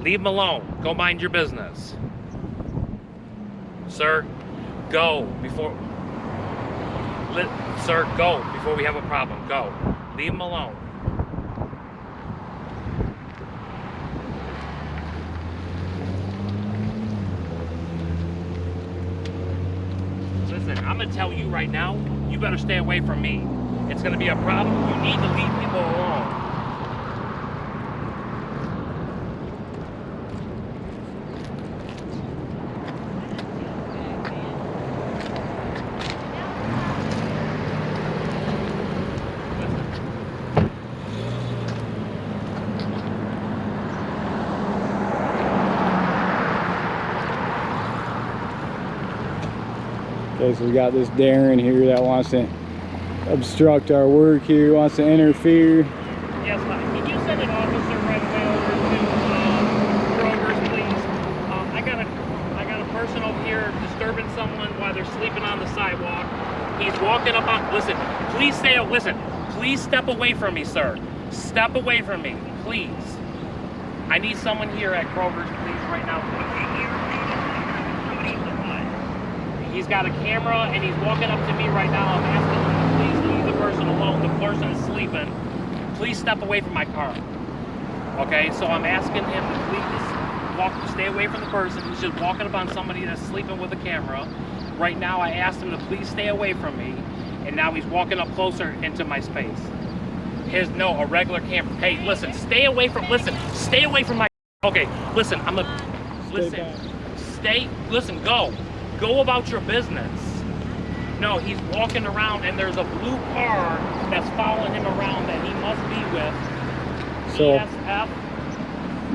Leave him alone. Go mind your business. Sir, go before... Sir, go before we have a problem. Go. Leave him alone. Listen, I'm going to tell you right now, you better stay away from me. It's going to be a problem. You need to leave people alone. Okay, so we got this Darren here that wants to obstruct our work here, wants to interfere. Yes, can you send an officer right away over to Kroger's, please? I got a person over here disturbing someone while they're sleeping on the sidewalk. He's walking up on... Listen, please please step away from me, sir. Step away from me, please. I need someone here at Kroger's, please, right now. He's got a camera and he's walking up to me right now. I'm asking him to please leave the person alone. The person is sleeping. Please step away from my car. Okay, so I'm asking him to please stay away from the person. He's just walking up on somebody that's sleeping with a camera. Right now I asked him to please stay away from me, and now he's walking up closer into my space. Here's a regular camera. Hey, listen, stay away from my... Okay, listen, listen, go about your business. No, he's walking around and there's a blue car that's following him around that he must be with. So ESF.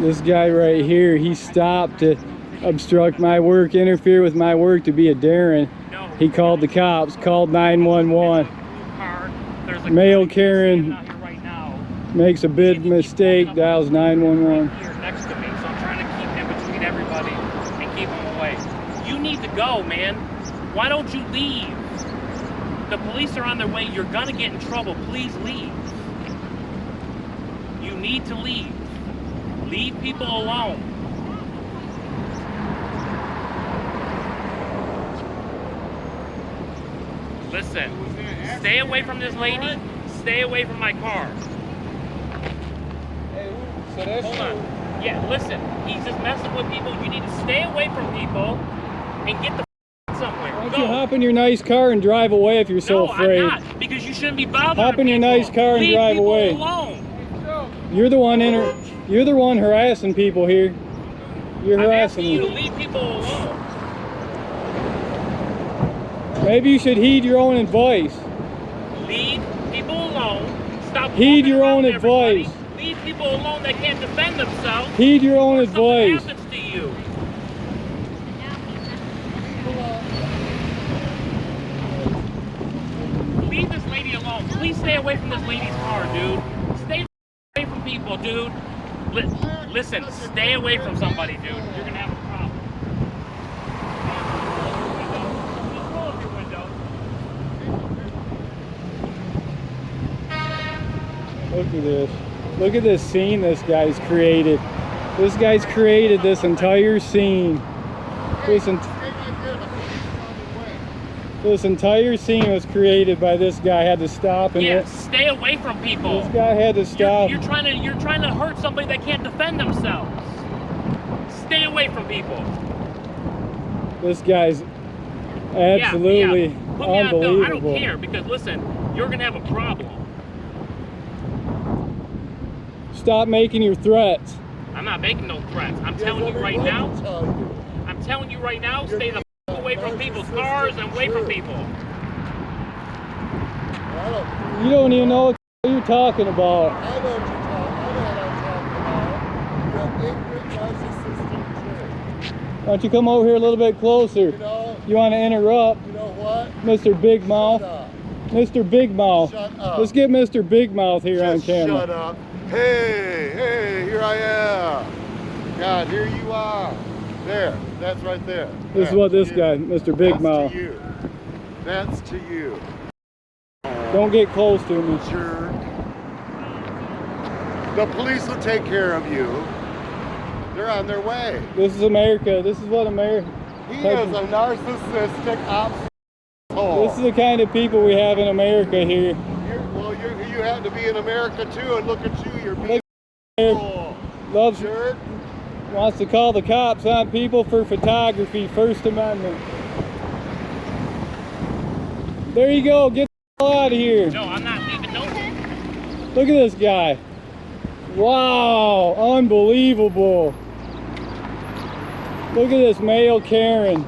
This guy right here, he stopped to obstruct my work, interfere with my work, to be a Darren. No, he called the cops, called 911. There's a Male Karen right now. makes a big mistake, dials 911. Right here next to me, so I'm trying to keep him between everybody and keep him away. You need to go, man. Why don't you leave? The police are on their way. You're gonna get in trouble. Please leave. You need to leave. Leave people alone. Listen, stay away from this lady. Stay away from my car. Hold on. Yeah, listen, he's just messing with people. You need to stay away from people and get the somewhere. Why don't you hop in your nice car and drive away if you're so afraid? No, I'm not, because you shouldn't be bothering Hop in your people. nice car and Leave drive people away. Alone. You're the one harassing people here. You're harassing you me. to leave people alone. Maybe you should heed your own advice. Leave people alone. Stop. Heed your own everybody. advice. Leave people alone that can't defend themselves. Heed your own advice. advice. Happens to you. Leave this lady alone. Please stay away from this lady's car, dude. Stay away from people, dude. Listen, stay away from somebody, dude. You're gonna have a problem. Just roll up your window. Look at this. Look at this scene this guy's created. This guy's created this entire scene. This entire scene was created by this guy. Had to stop and Stay away from people. This guy had to stop. You're trying to hurt somebody that can't defend themselves. Stay away from people. This guy's absolutely unbelievable. I don't care, because listen, you're gonna have a problem. Stop making your threats. I'm not making no threats. I'm telling you right now. I'm telling you right now. Stay the away from people's cars and away from people. You don't even know what you're talking about. I know what you're talking about. You're an ignorant, narcissistic jerk. Why don't you come over here a little bit closer? You want to interrupt? You know what? Mr. Big Mouth. Mr. Big Mouth. Shut up. Let's get Mr. Big Mouth here on camera. Shut up. Hey, here I am. God, here you are. There, that's right there. This is what this guy, Mr. Big Mouth. That's to you. That's to you. Don't get close to me. Jerk. The police will take care of you. They're on their way. This is America. This is what America. He is a narcissistic asshole. This is the kind of people we have in America here. You happen to be in America too, and look at you. You're being Loves jerk. wants to call the cops on people for photography. First Amendment. There you go. Get the hell out of here. No, I'm not leaving no. Look at this guy. Wow, unbelievable. Look at this male Karen.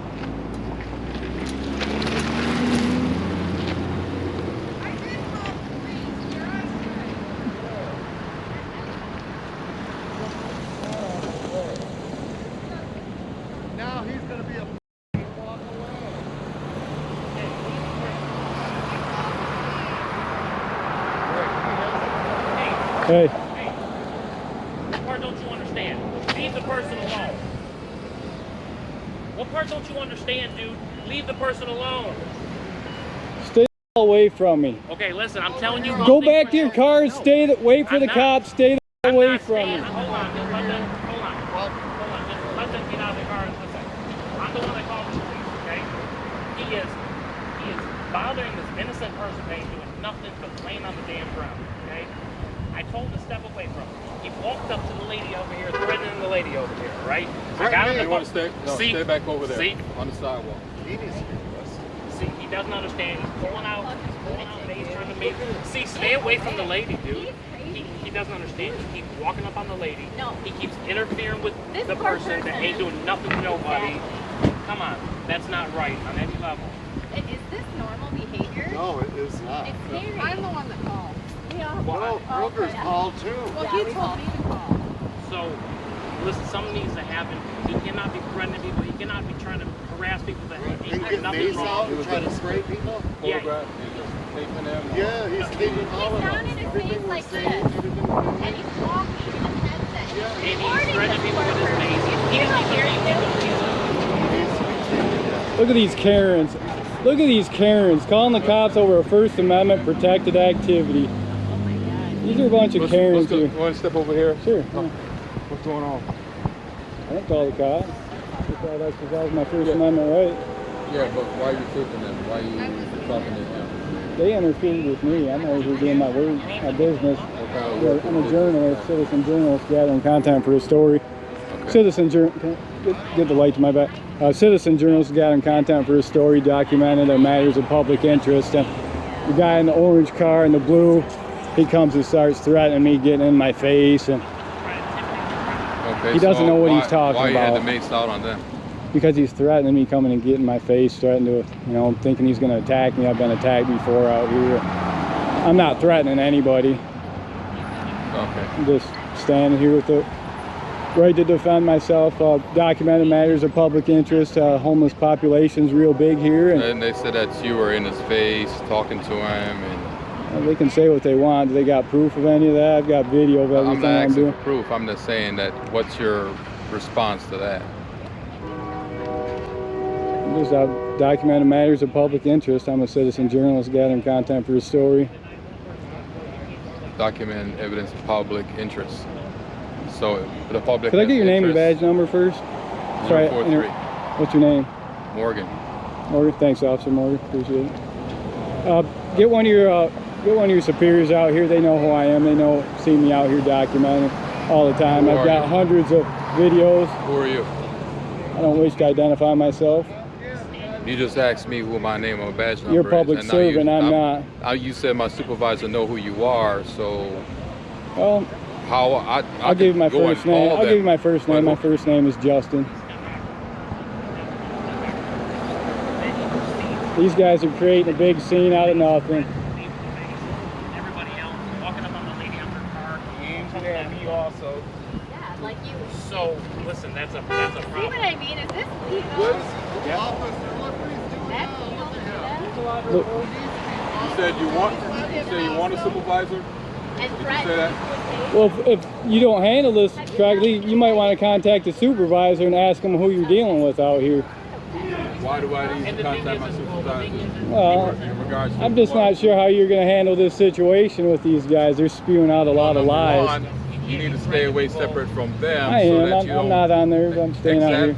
Now he's going to be a walk Hey. Hey, what part don't you understand? Leave the person alone. What part don't you understand, dude? Leave the person alone. Stay away from me. Okay, listen, I'm telling you. Go back to your car and stay. Wait for the cops. Stay away from me. Hold on, just let them. Hold on. Hold on. Just let them get out of the car. Listen, I'm the one that called the police. Okay? He is bothering this innocent person that ain't doing nothing but laying on the damn ground. Okay? I told him to step away from him. He walked up to the lady over here, threatening the lady over here. Right? I got him. You want to stay? No, stay back over there. See? On the sidewalk. See, he doesn't understand. He's pulling out. He's trying to make. See, stay away from the lady, dude. He doesn't understand. He keeps walking up on the lady. No. He keeps interfering with the person that ain't doing nothing to nobody. Come on, that's not right on any level. Is this normal behavior? No, it is not. It's scary. I'm the one that called. We all No, Kroger's called too. Well, Yeah, he we told me to call. So, listen, something needs to happen. He cannot be threatening people. He cannot be trying to harass people that ain't And doing get nothing mace wrong. out and try to spray people? Yeah. Photograph and just taping them. Yeah, he's taking all of He's down us. in his Everything face we're like saying, this. everything we're doing. And he's walking in his headset. Yeah. And he's Recording threatening this people with his poor face. person. He You know, doesn't here he even Look at these Karens. Look at these Karens calling the cops over a First Amendment protected activity. Oh my God. These are a bunch of Karens You here. want to step over here? Sure. What's going on? I don't call the cops. That's because that was my First Amendment right. Yeah, but why are you taping them? Why are you talking to them? They interfered with me. I'm over here doing my work, my business. What kind of work I'm a is journalist, citizen journalist, gathering content for a story. Okay. Citizen journalist, get the light to my back. Citizen journalist gathering content for a story, documented that matters of public interest. And the guy in the orange car and the blue, he comes and starts threatening me, getting in my face, and Okay, he doesn't so know what he's talking why you had about. the mace out on them? because he's threatening me, coming and getting in my face, threatening to, you know, thinking he's going to attack me. I've been attacked before out here. I'm not threatening anybody. Okay. I'm just standing here with the right to defend myself. Documented matters of public interest. Homeless population's real big here, And they said that you were in his face, talking to him, and they can say what they want. Do they got proof of any of that? I've got video of I'm everything not I'm asking doing. for proof. I'm just saying that. What's your response to that? Just documented matters of public interest. I'm a citizen journalist gathering content for a story. Document evidence of public interest. So the public. Could I has get your name and interest. badge number first? Sorry, 043. What's your name? Morgan. Morgan. Thanks, Officer Morgan. Appreciate it. Get one of your superiors out here. They know who I am. They see me out here documenting all the time. Who I've are got you? hundreds of videos. Who are you? I don't wish to identify myself. You just asked me who my name or badge number You're a public is. and now servant. I'm not. You said my supervisor know who you are, so Well, how I'll give you my go and first name. call I'll give you them. my first name. My first name is Justin. These guys are creating a big scene out of nothing. Everybody else walking up on the lady on her car. Me also. Yeah, like you. So listen, that's a See problem. what I mean? Is this legal? Officer, look what he's doing That's now. legal What to the do hell? that? Look, You said you want a supervisor? And say threaten that? people with well, if you don't handle this correctly, you might want to contact the supervisor and ask them who you're dealing with out here. Why do I need And to the thing contact my is, supervisor? Well, In regards to I'm just what? not sure how you're going to handle this situation with these guys. They're spewing out a lot of Number lies. one, You need to stay away separate from them. I so am. that you I'm don't... not on there. I'm staying out here.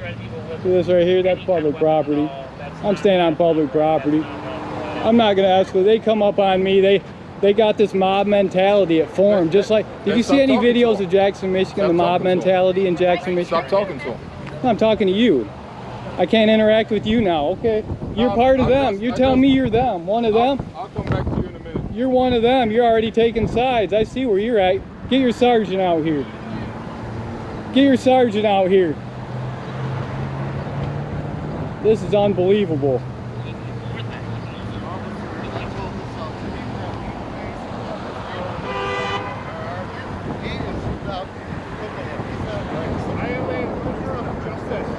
See this right here? That's public property. I'm staying on public property. I'm not gonna escalate. They come up on me. They got this mob mentality at form. Just like, did you see any videos of Jackson, Michigan? The mob mentality in Jackson, Michigan. Stop talking to them. I'm talking to you. I can't interact with you now. Okay, you're part of them. You're telling me you're them. One of them. I'll come back to you in a minute. You're one of them. You're already taking sides. I see where you're at. Get your sergeant out here. Get your sergeant out here. This is unbelievable. He is about, look at him. He's not right. I am a prisoner of justice.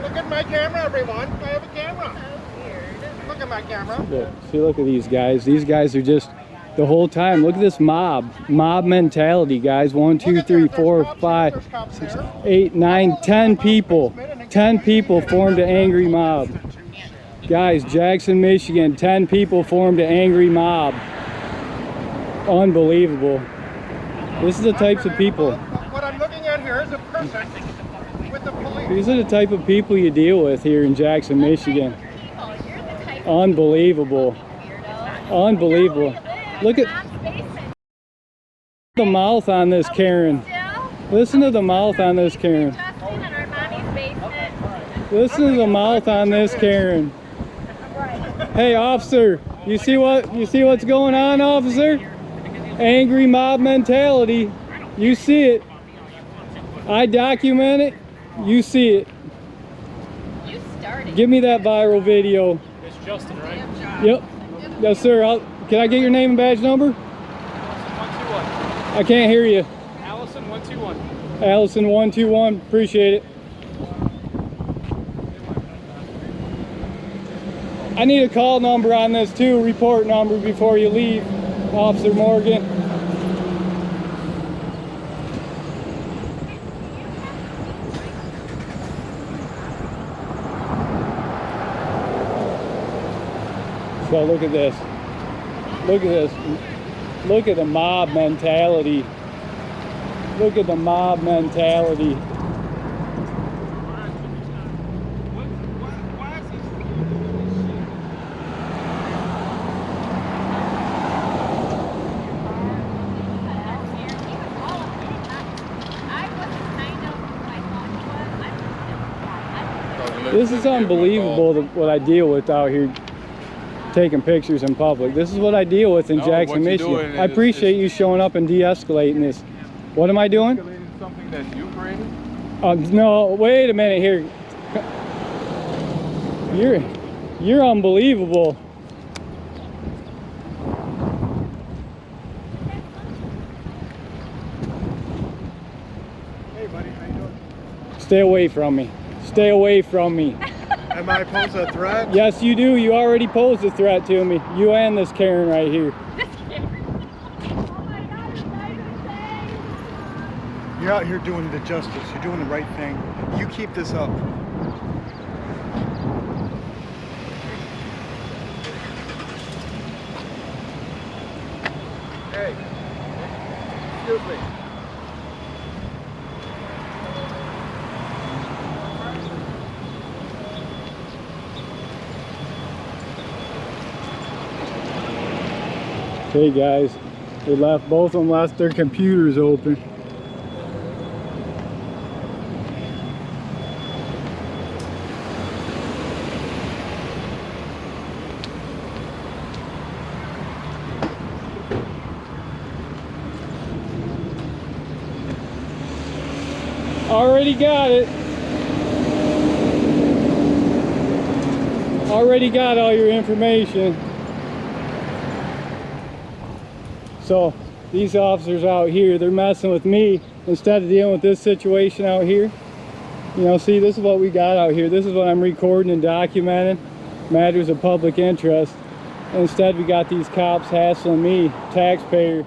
Look at my camera, everyone. I have a camera. So weird. Look at my camera. Look, see, look at these guys. These guys are just the whole time. Look at this mob mentality, guys. 1, 2, 3, 4, 5, 6, 8, 9, 10 people. 10 people formed an angry mob. Guys, Jackson, Michigan, 10 people formed an angry mob. Unbelievable. This is the types of people. What I'm looking at here is a person with the police. These are the type of people you deal with here in Jackson, Michigan. People, you're the type of Unbelievable. weirdo. Unbelievable. Look at the mouth on this Karen. Listen to the mouth on this Karen. Justin in our mommy's basement. Listen to the mouth on this Karen. Hey, officer, you see what's going on, officer? Angry mob mentality. You see it. I document it. You see it. You started. Give me that viral video. It's Justin, right? Yep. Yes, sir. Can I get your name and badge number? 121. I can't hear you. Allison 121. Allison 121. Appreciate it. I need a call number on this too, report number before you leave, Officer Morgan. So look at this. Look at this. Look at the mob mentality. Look at the mob mentality. This is unbelievable what I deal with out here taking pictures in public. This is what I deal with in Jackson, Michigan. I appreciate you showing up and de-escalating this. What am I doing? Something that you created? No, wait a minute here. You're unbelievable. Hey, buddy, how you doing? Stay away from me. Stay away from me. Am I pose a threat? Yes, you do. You already posed a threat to me. You and this Karen right here. You're out here doing the justice. You're doing the right thing. You keep this up. Hey, excuse me. Okay, guys, they left, both of them left their computers open. Already got it. Already got all your information. So these officers out here, they're messing with me instead of dealing with this situation out here. You know, see, this is what we got out here. This is what I'm recording and documenting. Matters of public interest. And instead we got these cops hassling me, taxpayer.